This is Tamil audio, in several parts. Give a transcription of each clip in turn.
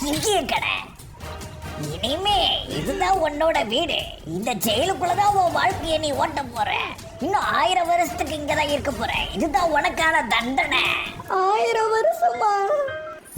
இங்கே கடை. இனிமே இதுதான் உன்னோட வீடு. இந்த ஜெயிலுக்குள்ளதான் உன் வாழ்க்கையை நீ ஓட்ட போற. இன்னும் 1000 வருஷத்துக்கு இங்கதான் இருக்க போற. இதுதான் உனக்கான தண்டனை. 1000 வருஷமா?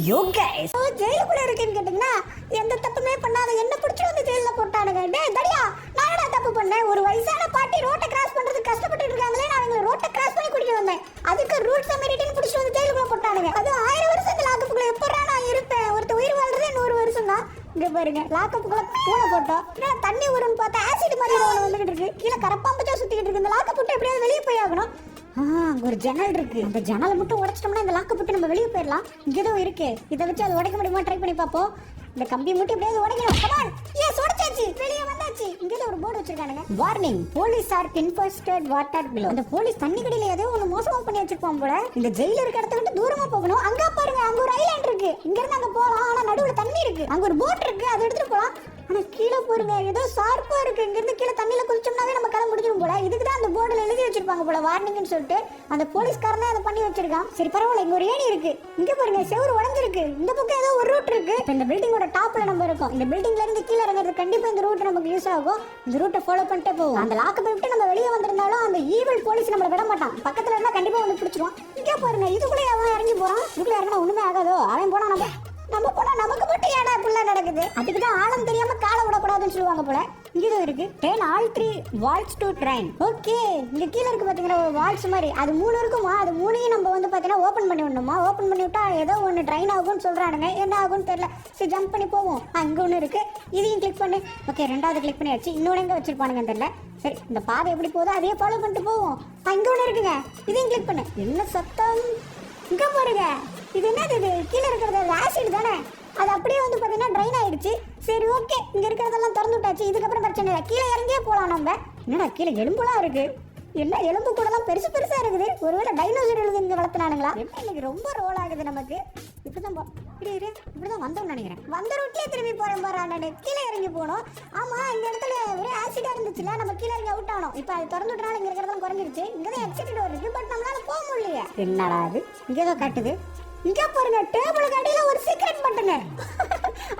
யூ கைஸ், ஜெயிலுக்குள்ள இருக்கேன்னு கேட்டீங்கன்னா எந்த தப்புமே பண்ணாத என்ன பிடிச்சி வந்து ஜெயில போட்டானுங்க. டேய் தடியா, நான் என்ன தப்பு பண்ணேன்? ஒரு வயசான பாட்டி ரோட்டை கிராஸ் பண்றதுக்கு கஷ்டப்பட்டு இருக்காங்களே, நான் அவங்களை ரோட்டை கிராஸ் பண்ணி கூட்டிட்டு வந்தேன். அதுக்கு ரூல்ஸ் மீறிட்டின்னு பிடிச்சி வந்து ஜெயிலுக்குள்ள போட்டானுங்க. அது 1000 வருஷத்துல லாக்கப்புக்குள்ள எப்பறா நான் இருப்பேன்? ஒருத்த உயிர் வாழ்றதே 100 வருஷம் தான். இங்க பாருங்க, லாக்கப்புக்குள்ள பூனை போட்டோம். தண்ணி வரும்னு பார்த்தா ஆசிட் மாதிரி ஒன்று வந்துகிட்டு இருக்கு. கீழே கரப்பாம்பச்சா சுத்திக்கிட்டு இருக்கு. இந்த லாக்கப் போட்டு எப்படியாவது வெளியே போய் ஆகணும். அங்க ஒரு ஜன்னல் இருக்கு. அந்த ஜன்னலை மட்டும் உடைச்சிட்டோம்னா இந்த லாக்கை போட்டு நம்ம வெளியே போயிடலாம். இங்கேதான் இருக்கு. இதை வச்சு அது உடைக்க முடியுமா ட்ரை பண்ணி பார்ப்போம். இந்த கம்பி மட்டும் எப்படியாவது உடைக்கணும். கமான், எஸ் உடைச்சாச்சு, வெளியே வந்தாச்சு. இங்கேதான் ஒரு போர்டு வச்சிருக்கானுங்க. Warning, police are infested water below. அந்த போலீஸ் தண்ணி கடையில ஏதோ ஒன்று மோசமா பண்ணி வச்சிருப்பான் போல. இந்த ஜெயில இருக்க இடத்த விட்டு தூரமா போகணும். அங்க பாருங்க, அங்க ஒரு ஐலாண்ட் இருக்கு. இங்க இருந்து அங்க போகலாம். ஆனா நடுவுல தண்ணி இருக்கு. அங்க ஒரு போட் இருக்கு, அதை எடுத்துட்டு போலாம். ஆனா கீழே பாருங்க, ஏதோ ஷார்ப்பா இருக்கு. இங்க இருந்து கீழே தண்ணியில குளிச்சோம்னாவே நம்ம கதை முடிஞ்சிடும் போல. இதுக்கு தான் அந்த போர்டுல எழுதி வச்சிருப்பாங்க போல, வார்னிங்னு சொல்லிட்டு. அந்த போலீஸ்காரனே அதை பண்ணி வச்சிருக்கான். சரி பரவாயில்ல, இங்க ஒரு ஏணி இருக்கு. இங்க பாருங்க, செவுரு உடைஞ்சிருக்கு. இந்த பக்கம் ஏதோ ஒரு ரூட் இருக்கு. இந்த பில்டிங்கோட டாப்ல நம்ம இருக்கோம். இந்த பில்டிங்ல இருந்து கீழே இறங்குறது கண்டிப்பா இந்த ரூட் நமக்கு யூஸ் ஆகும். இந்த ரூட்டை ஃபாலோ பண்ணிட்டே போவோம். அந்த லாக்கை விட்டு நம்ம வெளியே வந்திருந்தாலும் அந்த ஈவில் போலீஸ் நம்மள விட மாட்டான். பக்கத்துல இருந்தா கண்டிப்பா வந்து பிடிச்சிருவான். இங்க பாருங்க, இதுக்குள்ளே அவன் இறங்கி போறான். இதுக்குள்ள இறங்கினா ஒண்ணுமே ஆகாதோ. அவன் போனா நம்ம போனா நமக்கு மட்டும் ஏடா புள்ள நடக்குது. அதுக்கு தான் ஆழம் தெரியாம காலை விடக்கூடாதுன்னு சொல்லுவாங்க போல. இங்கதான் இருக்கு, train all 3 walls to train. Okay, இங்க கீழே இருக்கு பாத்தீங்கன்னா ஒரு வால்ஸ் மாதிரி. அது 3 இருக்குமா? அது 3ஐயும் நம்ம வந்து பாத்தீங்கன்னா ஓபன் பண்ணி விடணுமா? ஓபன் பண்ணி விட்டா ஏதோ ஒன்று ட்ரெயின் ஆகும்னு சொல்றானுங்க. என்ன ஆகும்னு தெரியல. சரி ஜம்ப் பண்ணி போவோம். இங்க ஒன்று இருக்கு, இதையும் கிளிக் பண்ணு. ஓகே, 2வது கிளிக் பண்ணியாச்சு. இன்னொன்று எங்க வச்சிருப்பானுங்க தெரியல. சரி, இந்த பாதை எப்படி போதோ அதையே ஃபாலோ பண்ணிட்டு போவோம். இங்க ஒன்று இருக்குங்க, இதையும் கிளிக் பண்ணு. என்ன சத்தம்? இங்க பாருங்க, இது என்னது? இது கீழே இருக்கிறது ஆசிட் தானே? அது அப்படியே வந்து பார்த்தீங்கன்னா ட்ரைன் ஆயிடுச்சு. சரி ஓகே, இங்கே இருக்கிறதெல்லாம் திறந்து விட்டாச்சு. இதுக்கப்புறம் பிரச்சனை இல்லை, கீழே இறங்கியே போகலாம் நம்ம. என்னடா கீழே எலும்புலாம் இருக்கு. என்ன எலும்பு கூடலாம் பெருசு பெருசாக இருக்குது. ஒருவேளை டைனோசர் எழுது இங்கே வளர்த்துனானுங்களா? என்ன இன்னைக்கு ரொம்ப ரோல் ஆகுது நமக்கு. இப்படிதான் இப்படிதான் வந்தோம்னு நினைக்கிறேன். வந்த ரூட்லேயே திரும்பி போகிறேன் பாரு. நான் கீழே இறங்கி போகணும். ஆமாம், இந்த இடத்துல ஒரே ஆசிடாக இருந்துச்சுல, நம்ம கீழே இறங்கி அவுட் ஆனோம். இப்போ அது திறந்து விட்டனால இங்கே இருக்கிறதெல்லாம் குறைஞ்சிருச்சு. இங்கே தான் எக்ஸிட் டோர் இருக்கு, பட் நம்மளால போக முடியலையே. என்னடா அது? இங்கே தான் காட்டுது. இங்க பாருங்க, டேபிளுக்கு அடியில ஒரு சீக்ரெட் பட்டன்.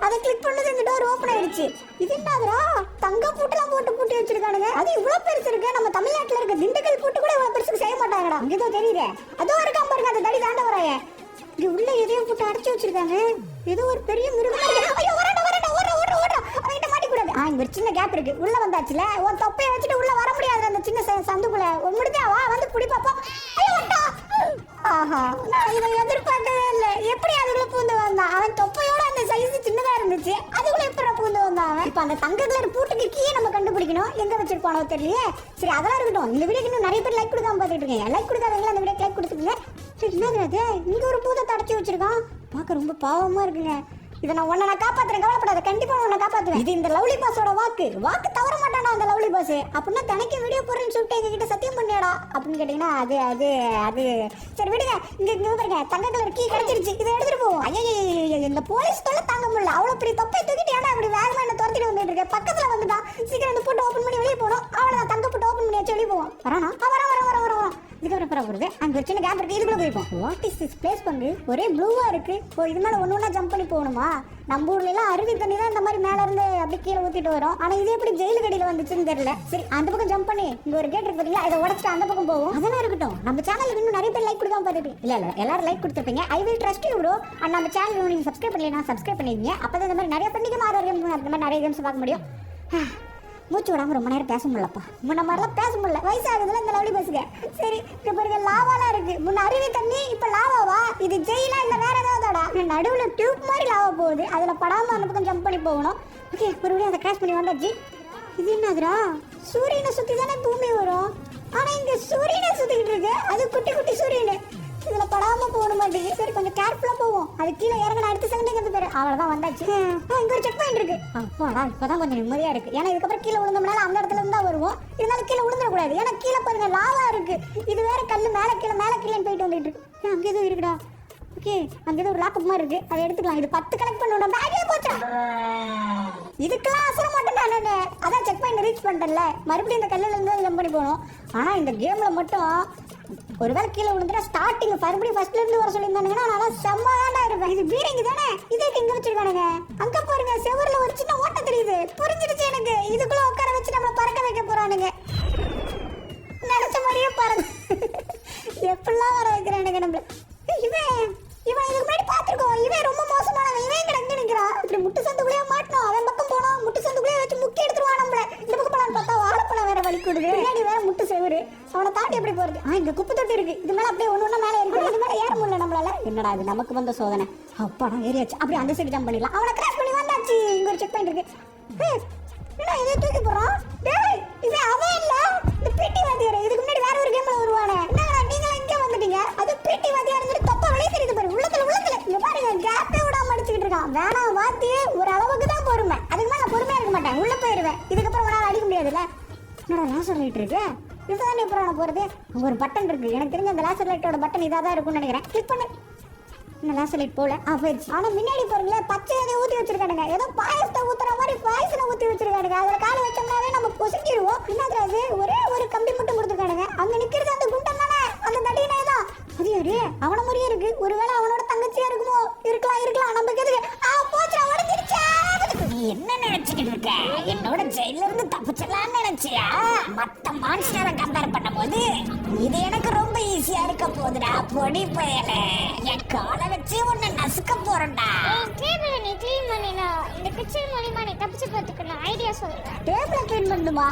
அதை கிளிக் பண்ணது இந்த டோர் ஓபன் ஆயிடுச்சு. இது என்னதுடா? தங்க பூட்டெல்லாம் பூட்டி வச்சிருக்கானுங்க. அது இவ்வளவு பெருசு இருக்கு. நம்ம தமிழ்நாட்டுல இருக்க திண்டுக்கல் பூட்டு கூட இவ்வளவு பெருசு செய்ய மாட்டாங்கடா. இங்கதோ தெரியுதே, அதோ இருக்கான் பாருங்க அந்த தடி தாண்டவராய. இங்க உள்ள எதையும் போட்டு அடைச்சு வச்சிருக்காங்க. ஏதோ ஒரு பெரிய மிருகம். ஐயோ வரடா ஓடுறா. அவங்கிட்ட மாட்டிக்கூடாது. இங்க ஒரு சின்ன கேப் இருக்கு. உள்ள வந்தாச்சுல, உன் தொப்பையை வச்சுட்டு உள்ள வர முடியாது அந்த சின்ன சந்துக்குள்ள. முடிஞ்சா வா, வந்து புடி பாப்போம். ஐயோ வந்தா. ஆஹா, நான் இதை எதிர்பார்க்கவே இல்லை. எப்படி அதுக்குள்ள பூந்து வந்தான்? அவன் தொப்பையோட அந்த சைஸ் சின்னதா இருந்துச்சு. அதுக்குள்ள எப்படி பூந்து வந்தான்? இப்ப அந்த தங்க கலர் பூட்டுக்கு கீழே நம்ம கண்டுபிடிக்கணும். எங்க வச்சிருப்பானோ தெரியலையே. சரி அதெல்லாம் இருக்கட்டும். இந்த வீடியோக்கு இன்னும் நிறைய பேர் லைக் கொடுக்காம பார்த்துட்டு இருக்கீங்க. லைக் கொடுக்காதவங்களா அந்த வீடியோ லைக் கொடுத்துருங்க. சரி என்னது இங்க ஒரு பூதத்தை அடைச்சி வச்சிருக்கான். பார்க்க ரொம்ப பாவமா இருக்குங்க. இதை நான் காப்பாத்துறேன், கவலைப்படாத. கண்டிப்பா உன்னை காப்பாத்துவேன். இது இந்த லவ்லி பாஸோட வாக்கு தவற மாட்டானா அந்த லவ்லி பாஸ். அப்படின்னா தனக்கு வீடியோ போடுறேன்னு சொல்லிட்டு எங்ககிட்ட சத்தியம் பண்ணியாடா அப்படின்னு கேட்டீங்கன்னா அது சரி விடுங்க. இங்க பாருங்க, தங்க கலர் கீ கிடைச்சிருச்சு. இதை எடுத்துட்டு போவோம். ஐயோ, இந்த போலீஸ் தொல்லை தாங்க முடியல. அவ்வளவு பெரிய தொப்பை தூக்கிட்டு ஏன்னா அப்படி வேகமா என்ன துரத்திட்டு வந்துட்டு இருக்கேன். பக்கத்துல வந்துட்டான். சீக்கிரம் இந்த போட்டு ஓப்பன் பண்ணி வெளியே போகணும். அவளை தங்க போட்டு ஓப்பன் பண்ணியாச்சு, வெளியே போவோம். வரானா? வர இதுக்கப்புறம் வருது. அங்க ஒரு சின்ன கேப் இருக்கு, இதுக்குள்ள போயிருப்போம். What is this place? பண்ணு ஒரே ப்ளூவா இருக்கு. ஓ, இது மேல ஒண்ணு ஜம்ப் பண்ணி போகணுமா? நம்ம ஊர்ல எல்லாம் அருவி தண்ணி தான் இந்த மாதிரி மேல இருந்து அப்படி கீழே ஊத்திட்டு வரும். ஆனா இது எப்படி ஜெயிலு கடியில வந்துச்சுன்னு தெரியல. சரி அந்த பக்கம் ஜம்ப் பண்ணி இங்க ஒரு கேட் இருக்கு பாத்தீங்களா, இதை உடைச்சிட்டு அந்த பக்கம் போவோம். அதெல்லாம் இருக்கட்டும். நம்ம சேனலுக்கு இன்னும் நிறைய பேர் லைக் கொடுக்காம பார்த்துட்டு இல்ல எல்லாரும் லைக் கொடுத்துருப்பீங்க. I will trust you bro. And நம்ம சேனல் நீங்க சப்ஸ்கிரைப் பண்ணலைன்னா சப்ஸ்கிரைப் பண்ணிருங்க. அப்பதான் இந்த மாதிரி நிறைய பண்ணிக்க ஆரோக்கியம் அந்த மாதிரி நிறைய கேம்ஸ் பார்க்க முடியும். மூச்சு விடாம ரொம்ப நேரம் பேச முடியலப்பா. முன்ன மாதிரிலாம் பேச முடியல, வயசாகுதுல இந்த லவ்லி பஸ்ஸுக்கு. சரி இப்ப பாருங்க, லாவாலாம் இருக்கு. முன்ன அருவி தண்ணி, இப்ப லாவாவா? இது ஜெயிலா இல்ல வேற ஏதாவதோடா? நடுவுல டியூப் மாதிரி லாவா போகுது. அதுல படாம அந்த பக்கம் ஜம்ப் பண்ணி போகணும். ஓகே, மறுபடியும் அதை கிராஷ் பண்ணி வந்தாச்சு. இது என்னதுடா? சூரியனை சுத்தி தானே பூமி வரும். ஆனா இங்க சூரியனை சுத்திக்கிட்டு இருக்கு. அது குட்டி குட்டி சூரியனு. இதுல படாம போகணும் மாட்டேங்குது. சரி கொஞ்சம் கேர்ஃபுல்லா போவோம். அது கீழே இறங்கின அடுத்த செகண்ட் பேரு அவ்வளவுதான் வந்தாச்சு. இங்க ஒரு செக் பாயிண்ட் இருக்கு. அப்பாடா, இப்பதான் கொஞ்சம் நிம்மதியா இருக்கு. ஏன்னா இதுக்கப்புறம் கீழே விழுந்தோம்னால அந்த இடத்துல இருந்தா வருவோம். இதனால கீழே விழுந்துடக்கூடாது. ஏன்னா கீழே பாருங்க லாவா இருக்கு. இது வேற கல்லு மேல கீழே போயிட்டு வந்துட்டு இருக்கு. அங்கே எதுவும் இருக்குடா. ஓகே, அங்கே ஏதோ ஒரு லாக்கப் மாதிரி இருக்கு, அதை எடுத்துக்கலாம். இது 10 கலெக்ட் பண்ணணும். பேக்கே போச்சா? இதுக்கெல்லாம் அசர மாட்டேன் நான். அதான் செக் பாயிண்ட் ரீச் பண்ணிட்டேன்ல. மறுபடியும் இந்த கல்லுல இருந்து ஜம்ப் பண்ணி போகணும். ஆனா இந்த கேம்ல மட்டும் ஒருவேளை கீழே விழுந்துட்டா ஸ்டார்டிங் மறுபடியும் ஃபர்ஸ்ட்ல இருந்து வர சொல்லியிருந்தானுங்கன்னா நல்லா செம்மையா இருப்பேன். இது பீரங்கி தானே? இதே இங்க வச்சிருக்கானுங்க. வச்சிருக்கானுங்க. அங்க பாருங்க செவர்ல ஒரு சின்ன ஓட்டை தெரியுது. புரிஞ்சிடுச்சு எனக்கு. இதுக்குள்ள உட்கார வச்சு நம்மள பறக்க வைக்க போறானுங்க. நினைச்ச மாதிரியே பறந்து எப்படிலாம் வர வைக்கிறானுங்க நம்மள. இவன் இதுக்கு முன்னாடி பார்த்துருக்கோம். இவன் ரொம்ப மோசமானவன். இவன் எங்க அங்கே நிற்கிறான். இப்படி முட்டு சந்துக்குள்ளேயே மாட்டணும். அவன் பக்கம் போனோம், முட்டு சந்துக்குள்ளேயே வச்சு முக்கி எடுத்துருவான் நம்மள. இந்த பக்கம் போனான்னு பார்த்தா வாழைப்பழம் வேற வலிக்கு விடுது. பின்னாடி வேற முட்டு செவரு. அவனை தாண்டி எப்படி போறது? இங்க குப்பை தொட்டி இருக்கு. இது மேல அப்படியே ஒண்ணு மேல இருக்கு. இது மேல ஏற முடியல நம்மளால. என்னடா இது நமக்கு வந்த சோதனை. அப்பாடா ஏறியாச்சு. அப்படியே அந்த சைடு ஜம்ப் பண்ணிடலாம். அவனை கிராஸ் பண்ணி வந்தாச்சு. இங்க ஒரு செக் பாயிண்ட் இருக்கு. என்ன இதை தூக்கி போறான்? டேய் இது அவன் இல்ல, இந்த பிடி வாத்தியார். இதுக்கு முன்னாடி வேற ஒரு கேம்ல வருவானே. என்னடா நீங்க இங்க வந்துட்டீங்க? அது பிடி வாத்தியார்னு தொப்ப வெளிய தெரியுது பாரு. உள்ளத்துல இங்க பாருங்க கேப்பே விடாம அடிச்சிட்டு இருக்கான். வேணாம் வாத்தி, ஒரு அளவுக்கு தான் பொறுமை. அதுக்கு மேல பொறுமையா இருக்க மாட்டேன். உள்ள போயிருவேன். இதுக்கப்புறம் உன்னால அடிக்க முடியாதுல்ல. என்னடா லேசர் லைட் இருக்கு. இதுதான் எப்படி நான் போறது? அங்க ஒரு பட்டன் இருக்கு. எனக்கு தெரிஞ்ச அந்த லேசர் லைட்டோட பட்டன் இதா தான் இருக்கும்னு நினைக்கிறேன். கிளிக் பண்ணு. இன்னும் லேசர் லைட் போல போயிடுச்சு. ஆனா முன்னாடி பாருங்களேன் பச்சை எதை ஊத்தி வச்சிருக்கானுங்க. ஏதோ பாயசத்தை ஊத்துற மாதிரி பாயசனை ஊத்தி வச்சிருக்கானுங்க. அதுல காலை வச்சோம்னாவே நம்ம பொசுக்கிடுவோம். என்னது அது? ஒரே ஒரு கம்பி மட்டும் கொடுத்துருக்கானுங்க. அங்க நிக்கிறது அந்த குண்டன் தானே, அந்த தடியனே தான். அது யாரு? அவன மாதிரியே இருக்கு. ஒருவேளை அவனோட தங்கச்சியா இருக்குமோ? இருக்கலாம் நமக்கு எதுக்கு? போச்சு உடஞ்சிருச்சா. நீ என்ன நினைச்சுக்கிட்டு இருக்க? என்னோட ஜெயில இருந்து தப்பிச்சலாம்னு நினைச்சியா? மத்த மான்ஸ்டரை கம்பேர் பண்ணும்போது இது எனக்கு ரொம்ப ஈஸியா இருக்க போகுதுடா. பொடி பயலே, என் காலை வச்சு உன்னை நசுக்க போறேன்டா. டேபிளை நீ க்ளீன் பண்ணினா இந்த கிச்சன் மூலியமா நீ தப்பிச்சு போறதுக்கு ஐடியா சொல்றேன். டேபிளை க்ளீன் பண்ணுமா?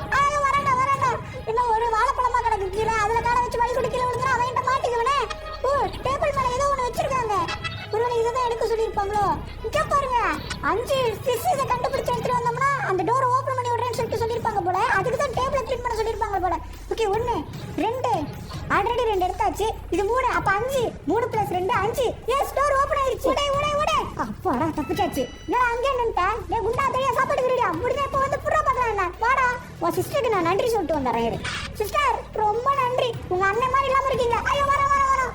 வரேன்டா. இன்னும் ஒரு வாழைப்பழமா கிடக்கு கீழே. அதுல காலை வச்சு வலி குடிக்கல விழுந்துனா அவன்கிட்ட மாட்டிக்குவனே. டேபிள் மேல ஏதோ ஒண்ணு வச்சிருக்காங்க. ஒருவேளை இதை எடுக்க சொல்லியிருப்பாங்களோ? இங்க பாருங்க 5 ஃபிஷ் இதை கண்டுபிடிச்சு எடுத்துட்டு வந்தோம்னா அந்த டோர் ஓபன் பண்ணி விடுறேன்னு சொல்லியிருப்பாங்க போல. அதுக்கு தான் டேபிளை க்ளீன் பண்ண சொல்லியிருப்பாங்க போல. ஓகே 1 2 ஆல்ரெடி 2 எடுத்தாச்சு. இது 3 அப்ப 5 3 + 2 5. எஸ் டோர் ஓபன் ஆயிருச்சு. உடை அப்பாடா தப்பிச்சாச்சு. நான் அங்கே நின்னுட்டா. டேய் குண்டா தெரியா சாப்பாடு விடுறியா? முடிஞ்சா இப்ப வந்து புறா பார்க்கலாம். வாடா உன் சிஸ்டருக்கு நான் நன்றி சொல்லிட்டு வந்துடுறேன். சிஸ்டர் ரொம்ப நன்றி. உங்க அண்ணன் மாதிரி இல்லாம இருக்கீங்க. ஐயோ வர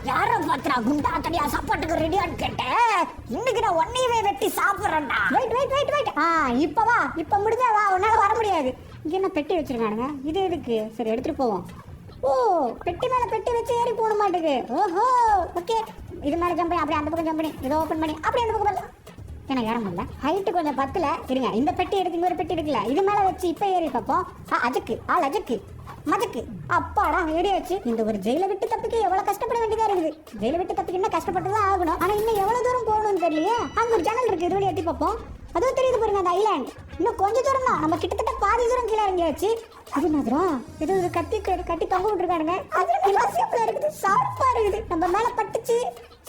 யார பாத்திரா குண்டா தனியா சாப்பாட்டுக்கு ரெடியான்னு கேட்டேன். இன்னைக்கு நான் ஒன்னையவே வெட்டி சாப்பிடுறேன்டா. வெயிட் இப்ப வா. இப்ப முடிஞ்சா வா. உன்னால வர முடியாது. இங்க என்ன பெட்டி வச்சிருக்கானுங்க. இது எதுக்கு? சரி எடுத்துட்டு போவோம். பெட்டி மேல பெட்டி வச்சு ஏறி போக மாட்டேங்குது. ஓஹோ ஓகே. இது மேல ஜம்ப் பண்ணி அப்படியே அந்த பக்கம் ஜம்ப் பண்ணி இதை ஓபன் பண்ணி அப்படியே அந்த பக்கம் வரலாம். ஏன்னா ஏற முடியல. ஹைட்டு கொஞ்சம் பத்தல. இருங்க இந்த பெட்டி எடுத்து இங்க ஒரு பெட்டி இருக்குல்ல, இது மேல வச்சு இப்ப ஏறி பார்ப்போம். அஜக்கு மஜக்கு அப்பாடா ஏறி வச்சு. இந்த ஒரு ஜெயில விட்டு தப்பிக்க எவ்வளவு கஷ்டப்பட வேண்டியதா இருக்குது. ஜெயில விட்டு தப்பிக்கணும் கஷ்டப்பட்டுதான் ஆகணும். ஆனா இன்னும் எவ்வளவு தூரம் போகணும்னு தெரியலையே. அங்க ஒரு ஜன்னல் இருக்கு. இது வழி எட்டி பார்ப்போம். அதுவும் தெரியுது பாருங்க அந்த ஐலாண்ட். இன்னும் கொஞ்சம் தூரம் தான். நம்ம கிட்டத்தட்ட பாதி தூரம் கீழே இறங்கியாச்சு. அது மாதிரா ஏதோ ஒரு கட்டி தொங்க விட்டுருக்கானுங்க. அது நிலாசியப்பா இருக்குது. சார்பா இருக்குது. நம்ம மேல பட்டுச்சு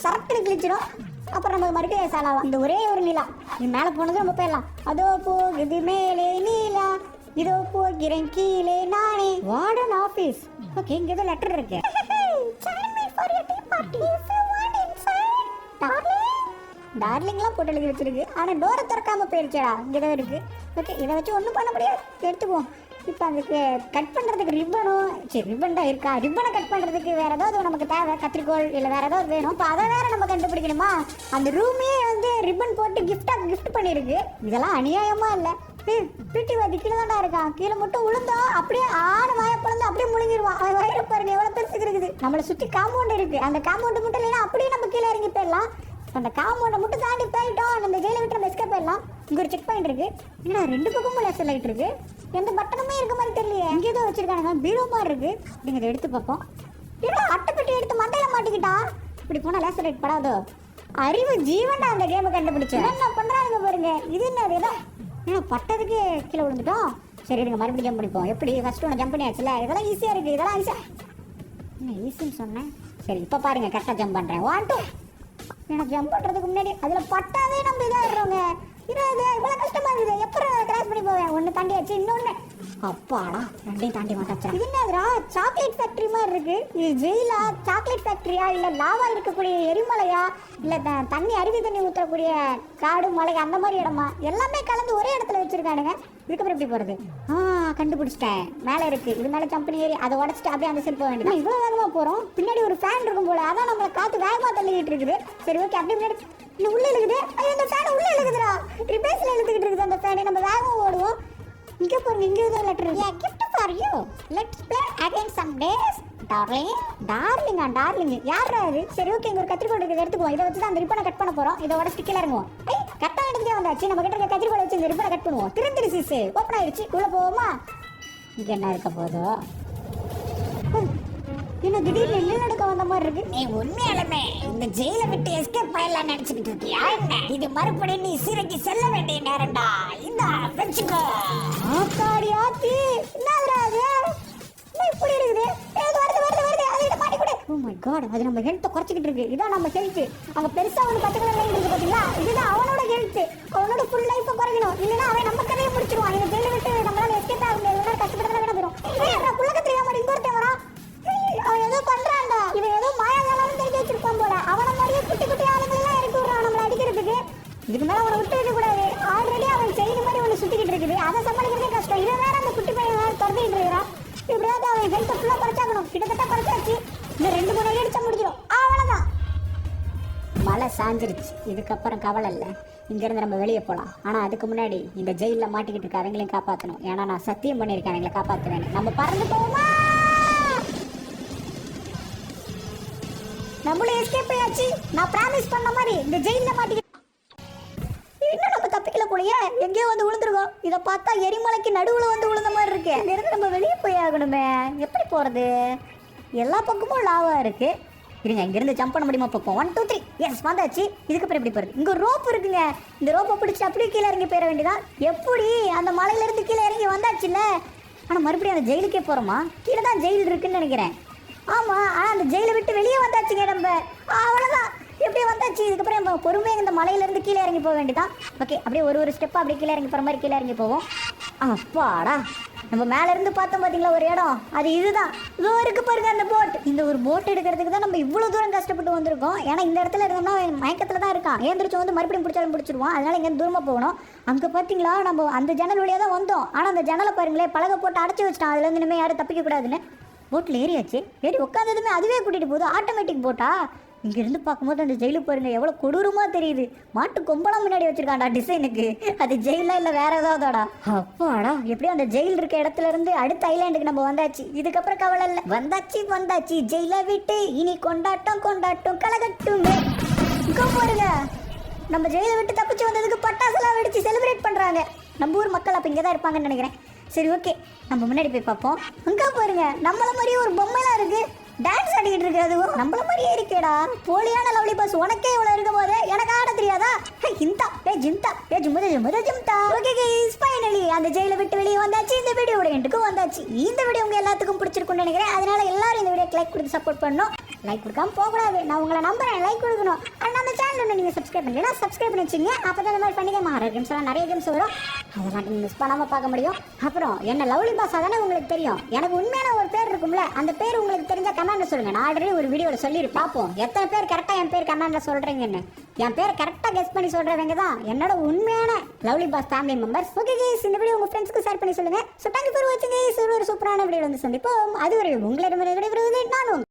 சரக்குன்னு கிழிச்சிடும். அப்புறம் நம்ம மறுபடியும் சாலாவா. இந்த ஒரே ஒரு நிலா. இது மேல போனது நம்ம போயிடலாம். அதோ போகுது மேலே நீலா, இதோ போகிறேன் கீழே நானே. Warden office. ஓகே இங்க ஏதோ லெட்டர் இருக்கு. டார்லிங்லாம் போட்டு எழுதி வச்சிருக்கு. ஆனா டோரை திறக்காம போயிருச்சேடா. இங்க ஏதோ இருக்கு. ஓகே இதை வச்சு ஒன்றும் பண்ண முடியாது. எடுத்துக்குவோம். இப்போ அதுக்கு கட் பண்ணுறதுக்கு ரிப்பனும் ரிப்பன் தான் இருக்கா? ரிப்பனை கட் பண்ணுறதுக்கு வேற ஏதாவது நமக்கு தேவை. கத்திரிக்கோள் இல்லை வேற ஏதாவது வேணும். இப்போ அதை வேற நம்ம கண்டுபிடிக்கணுமா? அந்த ரூமே வந்து ரிப்பன் போட்டு கிஃப்ட் பண்ணியிருக்கு. இதெல்லாம் அநியாயமா இல்லை. பிடி வாதி கீழே தாண்டா இருக்கான். கீழே மட்டும் விழுந்தோம் அப்படியே ஆடு வாயப்பழந்து அப்படியே முழுங்கிடுவான். அவன் வயிறு பாருங்க எவ்வளோ பெருசுக்கு இருக்குது. நம்மளை சுற்றி காம்பவுண்ட் இருக்கு. அந்த காம்பவுண்ட் மட்டும் இல்லைன்னா அப்படியே நம்ம கீழே இறங்கி போயிடலாம். அந்த காம்பவுண்டை மட்டும் தாண்டி போயிட்டோம். அந்த ஜெயிலை விட்டு நம்ம எஸ்கேப் போயிடலாம். இங்கே ஒரு செக் பாயிண்ட் இருக்கு. ஏன்னா 2 பக்கமும் லேசர் லைட் இருக்கு. எந்த பட்டனுமே இருக்க மாதிரி தெரியலையே. இங்கே ஏதோ வச்சிருக்காங்க. பீரோ மாதிரி இருக்கு. நீங்க இதை எடுத்து பார்ப்போம். ஏன்னா அட்டைப்பெட்டி எடுத்து மண்டையில மாட்டிக்கிட்டான். இப்படி போனா லேசர் லைட் படாதோ? அறிவு ஜீவன்டா அந்த கேமை கண்டுபிடிச்சேன். என்ன பண்றாங்க பாருங்க. இது என்ன ஏதோ ஏன்னா பட்டதுக்கு கீழே விழுந்துட்டோம். சரி இருங்க மறுபடியும் ஜம்ப் பண்ணிப்போம். எப்படி ஃபர்ஸ்ட் ஒன்று ஜம்ப் பண்ணியாச்சுல. இதெல்லாம் ஈஸியா இருக்கு. இதெல்லாம் ஈஸியா என்ன ஈஸின்னு சொன்னேன். சரி இப்போ பாருங்க கரெக்டாக ஜம்ப் பண்றேன். 1 2. எனக்கு ஜம்ப் பண்றதுக்கு முன்னாடி அதுல பட்டாவே நம்ம இதாடுறோங்க. இது இவ்வளவு கஷ்டமா இருக்குது. எப்பறம் கிராஸ் பண்ணி போவேன். ஒன்னு தாண்டியாச்சு. இன்னொன்னு அப்பாடா 2 தாண்டி மாட்டாச்சா. இது என்னதுரா? சாக்லேட் ஃபேக்டரி மாதிரி இருக்கு. இது ஜெயிலா? சாக்லேட் ஃபேக்டரியா? இல்ல லாவா இருக்கக்கூடிய எரிமலையா? இல்ல தண்ணி அருவி தண்ணி ஊற்றக்கூடிய காடு மலை அந்த மாதிரி இடமா? எல்லாமே கலந்து ஒரே இடத்துல வச்சிருக்கானுங்க. இதுக்கப்புறம் எப்படி போறது? கண்டுபிடிச்சிட்டேன். மேல இருக்கு. இது மேல கம்பெனி ஏறி அதை உடச்சிட்டு அப்படியே அந்த சைடு போக வேண்டியது. இவ்வளவு வேகமா போறோம். பின்னாடி ஒரு ஃபேன் இருக்கும் போல. அதான் நம்மளை காத்து வேகமா தள்ளிக்கிட்டு இருக்குது. சரி ஓகே அப்படியே முன்னாடி இன்னும் உள்ள இழுக்குது. ஐயோ இந்த ஃபேன் உள்ள இழுக்குதுடா. ரிபேஸ்ல இழுத்துக்கிட்டு இருக்குது அந்த ஃபேன். நம்ம வேகமா ஓடுவோம். இங்க பாருங்க இங்க ஏதோ லெட்டர் இருக்கு. gift for you. let's play again some days darling. யாரா இது? சரி ஓகே இங்க ஒரு கத்திரிக்கோள் இருக்கு. எடுத்துக்குவோம். இதை வச்சு தான் அந்த ரிப்பனை கட் பண்ண போறோம். இதை உடச்சு கீழே இறங்குவோம். கரெக்டாக எடுத்துட்டே வந்தாச்சு. நம்ம கிட்ட இருக்க கத்திரிக்கோலை வச்சு இந்த ரிப்பனை கட் பண்ணுவோம். திருந்திரு சீசு ஓப்பன் ஆயிடுச்சு. உள்ள போவோமா? இங்க என்ன இருக்க போதோ? இன்னும் திடீர்னு நிலநடுக்க வந்த மாதிரி இருக்கு. நீ உண்மையாலுமே இந்த ஜெயில விட்டு எஸ்கேப் ஆயிடலாம் நினைச்சுக்கிட்டு இருக்கியா என்ன? இது மறுபடியும் நீ சிறைக்கு செல்ல வேண்டிய நேரம்டா. இந்த வச்சுக்கோ. ஆத்தாடி ஆத்தி, என்னதுடா அது? என்ன இப்படி இருக்குது? ஏதோ வருது வருது வருது, அதை மாட்டி கொடு. ஓ மை காட், அது நம்ம ஹெல்த்தை குறைச்சிக்கிட்டு இருக்கு. இதான் நம்ம ஹெல்த். அங்க பெருசா ஒரு பச்சை கலர் லைன் இருக்கு பாத்தீங்களா? இதுதான் அவனோட ஹெல்த். அவனோட ஃபுல் லைஃப் குறைக்கணும். இல்லைன்னா அவன் நம்ம கதையை முடிச்சிருவான். இந்த ஜெயில விட்டு நம்மளால எஸ்கேப் ஆக முடியாது. எல்லாரும் கஷ்டப்பட்டு வேணா போயிடும். ஏன் புள்ளக்க தெரியாம இங்கொருத்தன் வரான்? அவன் ஏதோ பண்றான்டா. இவன் ஏதோ மாயாஜாலம் தெரிஞ்சு வச்சிருப்பான் போல. அவன மாதிரியே குட்டி குட்டி ஆளுங்கெல்லாம் இறக்கி விடுறான் நம்மள அடிக்கிறதுக்கு. இதுக்கு மேல அவனை விட்டு வைக்க கூடாது. ஆல்ரெடி அவன் செயின் மாதிரி ஒன்று சுத்திக்கிட்டு இருக்குது. அதை சமாளிக்கிறதே கஷ்டம். இதை வேற அந்த குட்டி பையன் வேற துரத்திட்டு இருக்கிறான். இப்படியாவது அவன் ஹெல்த்தை ஃபுல்லா குறைச்சாக்கணும். கிட்டத்தட்ட குறைச்சாச்சு. இந்த 2-3 அடி அடிச்சா முடிஞ்சிடும். அவ்வளவுதான். மழை சாஞ்சிருச்சு. இதுக்கப்புறம் கவலை இல்லை. இங்கிருந்து நம்ம வெளியே போகலாம். ஆனால் அதுக்கு முன்னாடி இந்த ஜெயிலில் மாட்டிக்கிட்டு இருக்க அவங்களையும் காப்பாற்றணும். ஏன்னா நான் சத்தியம் பண்ணியிருக்கேன் அவங்களை காப்பாற்றுவேன். நம்ம பறந்து போவோமா? நம்மளும் எஸ்கேப் ஆயாச்சு. நான் பிராமிஸ் பண்ண மாதிரி இந்த ஜெயிலில் மாட்டிக்கிட்டு இன்னும் நம்ம தப்பிக்கல போலயே. எங்கேயோ வந்து விழுந்துருக்கோம். இதை பார்த்தா எரிமலைக்கு நடுவில் வந்து விழுந்த மாதிரி இருக்கு. இங்கிருந்து நம்ம வெளியே போய் ஆகணுமே. எப்படி போகிறது? எல்லா பக்கமும் லாவா இருக்கு. இருங்க, இங்கிருந்து ஜம்ப் பண்ண முடியுமா பார்ப்போம். 1 2 3 எஸ் வந்தாச்சு. இதுக்கப்புறம் எப்படி போகிறது? இங்கே ரோப் இருக்குங்க. இந்த ரோப்பை பிடிச்சி அப்படியே கீழே இறங்கி போயிட வேண்டியதான். எப்படி அந்த மலையிலேருந்து கீழே இறங்கி வந்தாச்சுல்ல. ஆனால் மறுபடியும் அந்த ஜெயிலுக்கே போகிறோமா? கீழே தான் ஜெயில் இருக்குன்னு நினைக்கிறேன். ஆமாம், ஆனால் அந்த ஜெயிலை விட்டு வெளியே வந்தாச்சுங்க நம்ம. அவ்வளோதான், எப்படியே வந்தாச்சு. இதுக்கப்புறம் நம்ம பொறுமையாக இந்த மலையிலேருந்து கீழே இறங்கி போக வேண்டியதான். ஓகே, அப்படியே ஒரு ஸ்டெப்பாக அப்படியே கீழே இறங்கி போகிற மாதிரி கீழே இறங்கி போவோம். அப்பாடா, நம்ம மேலேருந்து பார்த்தோம் பார்த்தீங்களா ஒரு இடம், அது இதுதான். இதோ இருக்கு பாருங்க அந்த போட். இந்த ஒரு போட் எடுக்கிறதுக்கு தான் நம்ம இவ்வளோ தூரம் கஷ்டப்பட்டு வந்திருக்கோம். ஏன்னா இந்த இடத்துல இருந்தோம்னா மயக்கத்தில் தான் இருக்கான். ஏந்திரிச்சு வந்து மறுபடியும் பிடிச்சாலும் பிடிச்சிருவான். அதனால இங்கே தூரமாக போகணும். அங்கே பார்த்தீங்களா நம்ம அந்த ஜன்னல் வழியாக தான் வந்தோம். ஆனால் அந்த ஜன்னலை பாருங்களேன், பலகை போட்டு அடைச்சி வச்சிட்டான். அதுலேருந்து இனிமேல் யாரும் தப்பிக்கக்கூடாதுன்னு. போட்டில் ஏறியாச்சு. ஏறி உட்காந்ததுமே அதுவே கூட்டிகிட்டு போகுது. ஆட்டோமேட்டிக் போட்டா. இங்கேருந்து பார்க்கும்போது அந்த ஜெயிலு பாருங்க எவ்வளோ கொடூரமாக தெரியுது. மாட்டு கொம்பளம் முன்னாடி வச்சிருக்காண்டா டிசைனுக்கு. அது ஜெயிலாக இல்லை வேற ஏதாவதோடா. அப்பாடா, எப்படியும் அந்த ஜெயில் இருக்க இடத்துல இருந்து அடுத்த ஐலாண்டுக்கு நம்ம வந்தாச்சு. இதுக்கப்புறம் கவலை இல்லை. வந்தாச்சு ஜெயிலை விட்டு இனி கொண்டாட்டம் கலகட்டுமே. இங்கே பாருங்க, நம்ம ஜெயிலை விட்டு தப்பிச்சு வந்ததுக்கு பட்டாசுலாம் வெடிச்சு செலிப்ரேட் பண்ணுறாங்க. நம்ம ஊர் மக்கள் அப்போ இங்கே தான் இருப்பாங்கன்னு நினைக்கிறேன். சரி, ஓகே, நம்ம முன்னாடி போய் பார்ப்போம். அங்கே பாருங்க, நம்மள மாதிரியே ஒரு பொம்மைலாம் இருக்கு. டான்ஸ் ஆடிக்கிட்டு இருக்கு. அதுவும் நம்மள மாதிரியே இருக்கேடா. போலியான லவ்லி பாஸ் உனக்கே இவ்வளோ இருக்கும் போது எனக்கு ஆட தெரியாதா? இந்தா ஜிம்தா ஜிம்தா. ஓகே கைஸ், ஃபைனலி அந்த ஜெயிலை விட்டு வெளியே வந்தாச்சு. இந்த வீடியோட எண்டுக்கும் வந்தாச்சு. இந்த வீடியோ உங்க எல்லாத்துக்கும் பிடிச்சிருக்கும்னு நினைக்கிறேன். அதனால எல்லாரும் இந்த வீடியோக்கு லைக் கொடுத்து சப்போர்ட் பண்ணணும். லைக் கொடுக்காம போகக்கூடாது. நான் உங்களை நம்புறேன், லைக் கொடுக்கணும். அண்ட் நம்ம சேனல் ஒன்று நீங்கள் சப்ஸ்கிரைப் பண்ணீங்கன்னா சப்ஸ்கிரைப் பண்ணி வச்சுங்க. அப்போ தான் இந்த மாதிரி பண்ணிக்க மாற கேம்ஸ் எல்லாம் நிறைய கேம்ஸ் வரும். அதெல்லாம் நீங்கள் மிஸ் பண்ணாமல் பார்க்க முடியும். அப்புறம் என்ன லவ்லி பாஸ் தானே உங்களுக்கு தெரியும். எனக்கு உண்மையான ஒரு பேர் இருக்கும்ல, அந்த பேர் உங்களுக்கு தெரிஞ்ச கமெண்ட்ல சொல்லுங்க. நான் ஆல்ரெடி ஒரு வீடியோவில் சொல்லிட்டு பார்ப்போம் எத்தனை பேர் கரெக்டாக என் பேர் கமெண்ட்ல சொல்றீங்கன்னு. என் பேர் கரெக்டாக கெஸ் பண்ணி சொல்றவங்க தான் என்னோட உண்மையான lovely pass family members. Okay guys, இந்த வீடியோ உங்க ஃப்ரெண்ட்ஸ்க்கு ஷேர் பண்ணி சொல்லுங்க. ஸோ தேங்க்யூ ஃபார் வாட்சிங் கைஸ். ஒரு சூப்பரான வீடியோ வந்து சந்திப்போம். அதுவரை உங்களிடமிருந்து விடைபெறுவது நானும்